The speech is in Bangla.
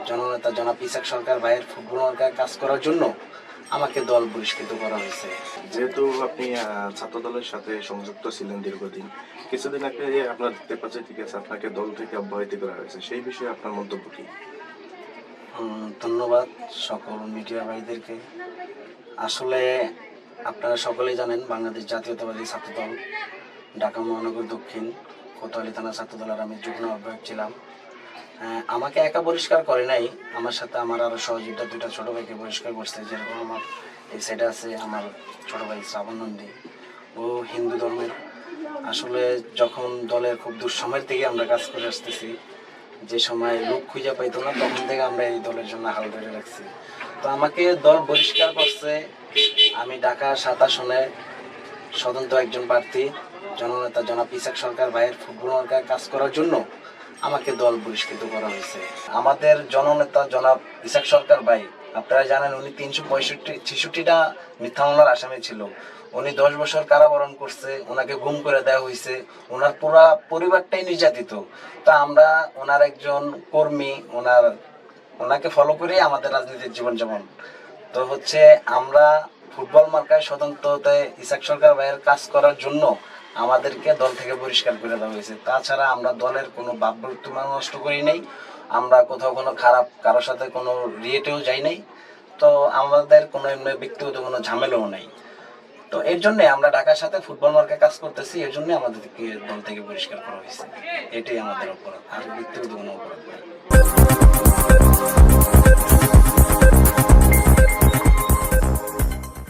জননেতা জনাব ইসাক সরকার ভাইয়ের ফুটবল মার্কায় কাজ করার জন্য আমাকে দল বহিষ্কৃত করা হয়েছে। যেহেতু আপনি ছাত্র দলের সাথে সংযুক্ত ছিলেন দীর্ঘদিন, কিছুদিন আগে আপনার দেখতে পাচ্ছি, ঠিক আছে, আপনাকে দল থেকে অব্যাহতি করা হয়েছে, সেই বিষয়ে আপনার মন্তব্য কি? ধন্যবাদ সকল মিডিয়া ভাইদেরকে। আসলে আপনারা সকলেই জানেন বাংলাদেশ জাতীয়তাবাদী ছাত্রদল ঢাকা মহানগর দক্ষিণ কোতোয়ালি থানা ছাত্রদলের আমি যুগ্ম আহ্বায়ক ছিলাম। আমাকে একা বহিষ্কার করে নাই, আমার সাথে আমার আরও সহযোগিতা দুইটা ছোটো ভাইকে বহিষ্কার করছে। যেরকম আমার এই সাইডে আছে আমার ছোটো ভাই শ্রাবণ নন্দী, ও হিন্দু ধর্মের। আসলে যখন দলের খুব দুঃসময়ের থেকে আমরা কাজ করে আসতেছি, যে সময় লোক খুঁজে পাইতো না, তখন থেকে আমরা এই দলের জন্য হাল ধরে রাখছি। তো আমাকে দল বহিষ্কার করছে। আমি ঢাকা 7 আসনে স্বতন্ত্র একজন প্রার্থী জননেতা জনাব ইসাক সরকার ভাইয়ের ফুটবল মার্কায় কাজ করার জন্য আমাকে দল বহিষ্কৃত করা হয়েছে। আমাদের জননেতা জনাব ইসাক সরকার ভাই, আপনারা জানেন উনি 365-66টা মিথ্যা মামলার আসামি ছিল। উনি 10 বছর কারাবরণ করছে, ওনাকে গুম করে দেওয়া হয়েছে, ওনার পুরা পরিবারটাই নির্যাতিত। তা আমরা ওনার একজন কর্মী, ওনাকে ফলো করেই আমাদের রাজনীতির জীবনযাপন। তো হচ্ছে আমরা ফুটবল মার্কায় স্বতন্ত্রতে ইসাক সরকার ভাইয়ের কাজ করার জন্য আমাদেরকে দল থেকে বহিষ্কার করে দেওয়া হয়েছে। তাছাড়া আমরা দলের কোনো ভাবমূর্তি নষ্ট করি নাই, আমরা কোথাও কোনো খারাপ কারোর সাথে কোনো রিয়েটেও যাই নাই। তো আমাদের কোনো এমনি ব্যক্তিগত কোনো ঝামেলাও নেই। তো এর জন্য আমরা ঢাকার সাথে ফুটবল মার্কায় কাজ করতেছি, এর জন্য আমাদেরকে দল থেকে বহিষ্কার করা হয়েছে। এটাই আমাদের অপরাধ, আর ব্যক্তিগত কোনো অপরাধ নেই।